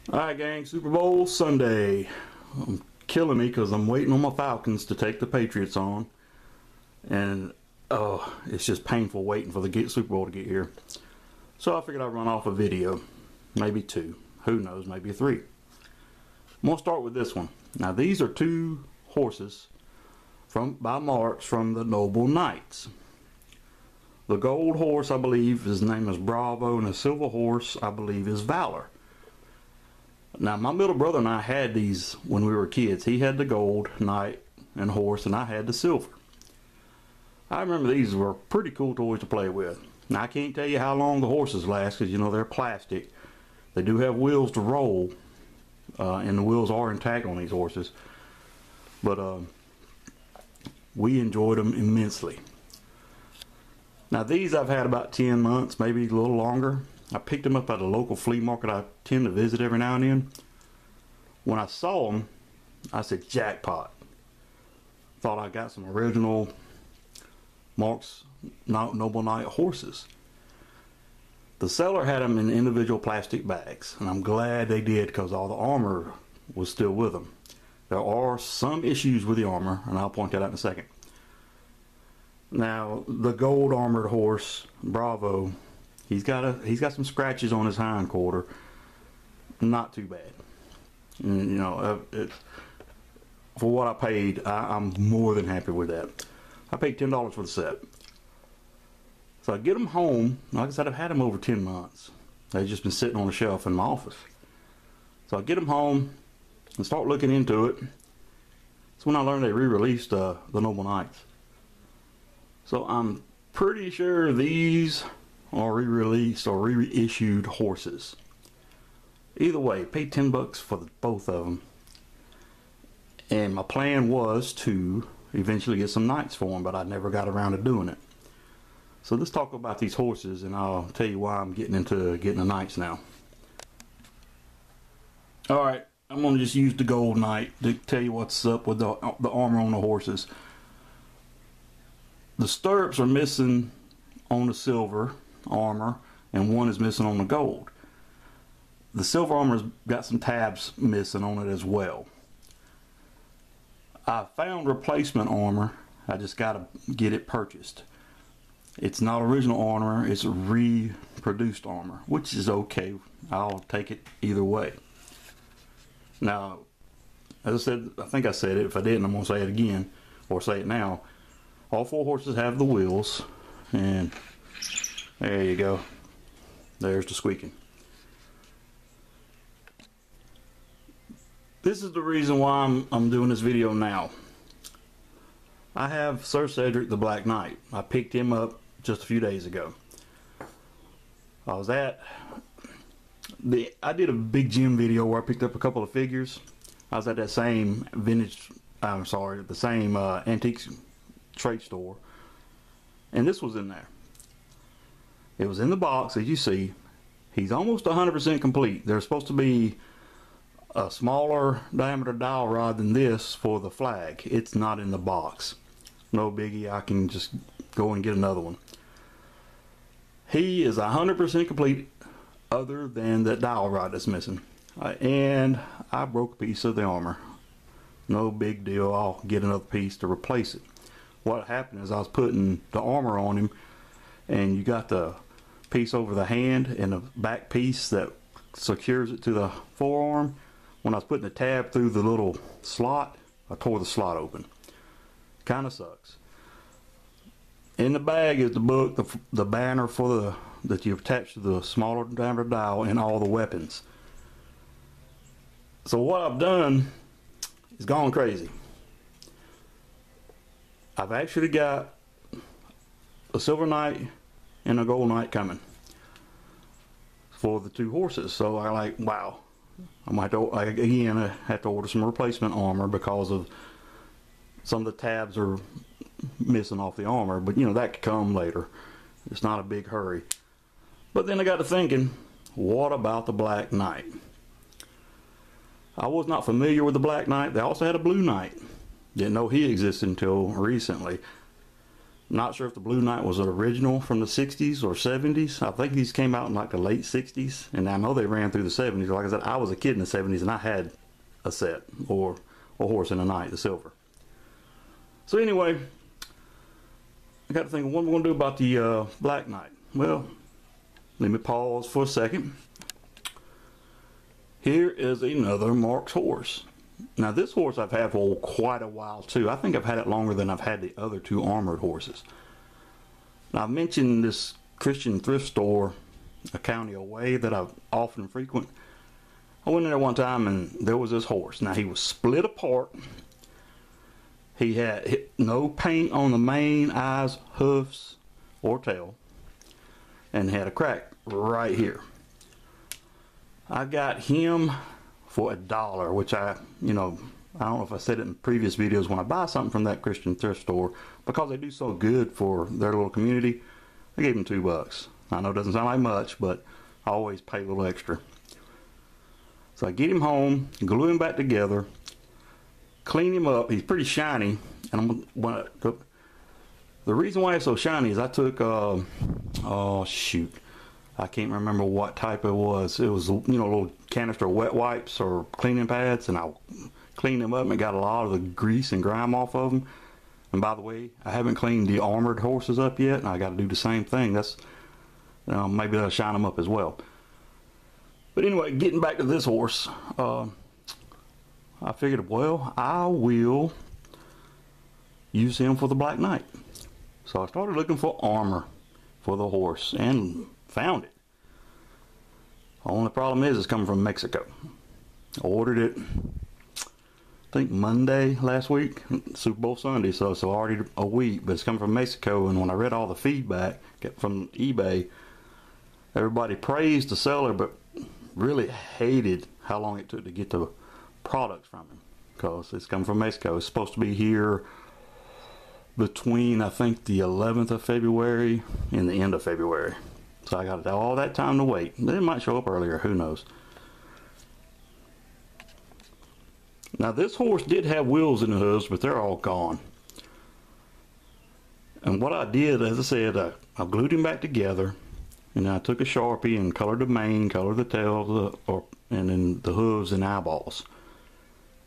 Alright gang, Super Bowl Sunday. I'm killing me because I'm waiting on my Falcons to take the Patriots on. And oh, it's just painful waiting for the Super Bowl to get here. So I figured I'd run off a video. Maybe two. Who knows, maybe three. I'm going to start with this one. Now these are two horses by Marx from the Noble Knights. The gold horse, I believe, his name is Bravo, and the silver horse, I believe, is Valor. Now, my middle brother and I had these when we were kids. He had the gold knight and horse, and I had the silver. I remember these were pretty cool toys to play with. Now, I can't tell you how long the horses last because, you know, they're plastic. They do have wheels to roll, and the wheels are intact on these horses. But we enjoyed them immensely. Now, these I've had about 10 months, maybe a little longer. I picked them up at a local flea market I tend to visit every now and then. When I saw them, I said, jackpot. Thought I got some original Marx Noble Knight horses. The seller had them in individual plastic bags, and I'm glad they did because all the armor was still with them. There are some issues with the armor, and I'll point that out in a second. Now, the gold armored horse, Bravo, he's got some scratches on his hind quarter. Not too bad. And, you know, for what I paid, I'm more than happy with that. I paid $10 for the set. So I get them home. Like I said, I've had them over 10 months. They've just been sitting on a shelf in my office. So I get them home and start looking into it. That's when I learned they re-released the Noble Knights. So I'm pretty sure these are re-released or reissued horses. Either way, paid 10 bucks for both of them. And my plan was to eventually get some knights for them, but I never got around to doing it. So let's talk about these horses, and I'll tell you why I'm getting into getting the knights now. Alright, I'm going to just use the gold knight to tell you what's up with the armor on the horses. The stirrups are missing on the silver armor, and one is missing on the gold. The silver armor's got some tabs missing on it as well. I found replacement armor. I just got to get it purchased. It's not original armor, it's reproduced armor, which is okay. I'll take it either way. Now, as I said, I think I said it. If I didn't, I'm going to say it again, or say it now. All four horses have the wheels, and there you go. There's the squeaking. This is the reason why I'm doing this video now. I have Sir Cedric the Black Knight. I picked him up just a few days ago. I did a big gym video where I picked up a couple of figures. I was at that same the same antiques trade store, and this was in there. It was in the box, as you see. He's almost 100% complete. There's supposed to be a smaller diameter dowel rod than this for the flag. It's not in the box. No biggie, I can just go and get another one. He is 100% complete other than that dowel rod that's missing. And I broke a piece of the armor. No big deal, I'll get another piece to replace it. What happened is I was putting the armor on him, and you got the piece over the hand and the back piece that secures it to the forearm. When I was putting the tab through the little slot, I tore the slot open. Kind of sucks. In the bag is the book, the banner for that you attach to the smaller diameter dial, and all the weapons. So what I've done is gone crazy. I've actually got a silver knight and a gold knight coming for the two horses. So I like, wow. I might again have to order some replacement armor because of some of the tabs are missing off the armor, but you know, that could come later. It's not a big hurry. But then I got to thinking, what about the Black Knight? I was not familiar with the Black Knight. They also had a Blue Knight. Didn't know he existed until recently. Not sure if the Blue Knight was an original from the 60s or 70s. I think these came out in like the late 60s, and I know they ran through the 70s. Like I said, I was a kid in the 70s, and I had a set, or a horse in the night, the silver. So anyway, I got to thinking, what am I going to do about the Black Knight? Well, let me pause for a second. Here is another Marx horse. Now this horse I've had for quite a while too. I think I've had it longer than I've had the other two armored horses. Now I've mentioned this Christian thrift store a county away that I often frequent. I went in there one time and there was this horse. Now he was split apart. He had no paint on the mane, eyes, hoofs, or tail, and had a crack right here. I got him for $1, which I don't know if I said it in previous videos, when I buy something from that Christian thrift store, because they do so good for their little community, I gave him $2. I know it doesn't sound like much, but I always pay a little extra. So I get him home, glue him back together, clean him up. He's pretty shiny, and the reason why it's so shiny is I took oh shoot, I can't remember what type it was. It was, a little canister of wet wipes or cleaning pads, and I cleaned them up and got a lot of the grease and grime off of them. And by the way, I haven't cleaned the armored horses up yet, and I got to do the same thing. That's maybe that'll shine them up as well. But anyway, getting back to this horse, I figured, well, I will use him for the Black Knight. So I started looking for armor for the horse and found it. The only problem is it's coming from Mexico. I ordered it, I think Monday last week, Super Bowl Sunday, so it's already a week, but it's coming from Mexico. And when I read all the feedback from eBay, everybody praised the seller, but really hated how long it took to get the products from him, because it's coming from Mexico. It's supposed to be here between, I think, the 11th of February and the end of February. So I got all that time to wait. It might show up earlier, who knows. Now this horse did have wheels in the hooves, but they're all gone. And what I did, as I said, I glued him back together, and I took a Sharpie and colored the mane, colored the tail, and then the hooves and eyeballs.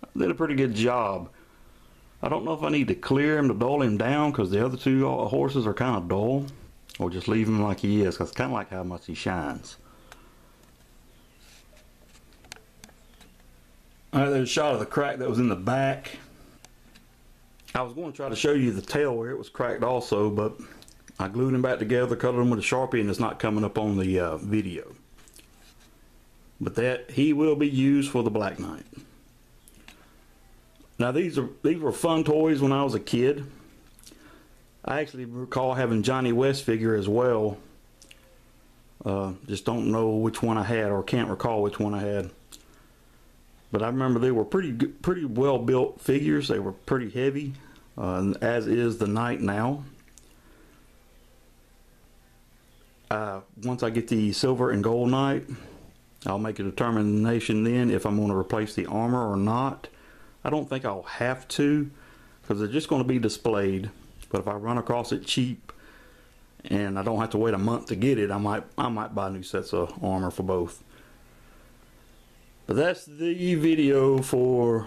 I did a pretty good job. I don't know if I need to clear him to dull him down, because the other two horses are kind of dull, or just leave him like he is, because it's kind of like how much he shines. Alright, there's a shot of the crack that was in the back. I was going to try to show you the tail where it was cracked also, but I glued him back together, colored him with a Sharpie, and it's not coming up on the video. But he will be used for the Black Knight. Now these were fun toys when I was a kid. I actually recall having Johnny West figure as well. Just don't know which one I had, or can't recall which one I had. But I remember they were pretty well built figures. They were pretty heavy, as is the Knight now. Once I get the silver and gold Knight, I'll make a determination then if I'm going to replace the armor or not. I don't think I'll have to, because they're just going to be displayed. But if I run across it cheap and I don't have to wait a month to get it, I might buy new sets of armor for both. But that's the video for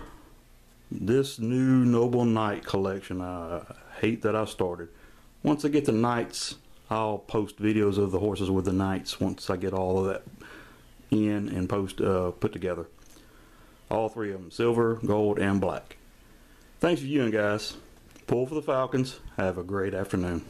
this new Noble Knight collection. I hate that I started. Once I get the Knights, I'll post videos of the horses with the Knights once I get all of that in and put together. All three of them, silver, gold, and black. Thanks for viewing, guys. Pull for the Falcons. Have a great afternoon.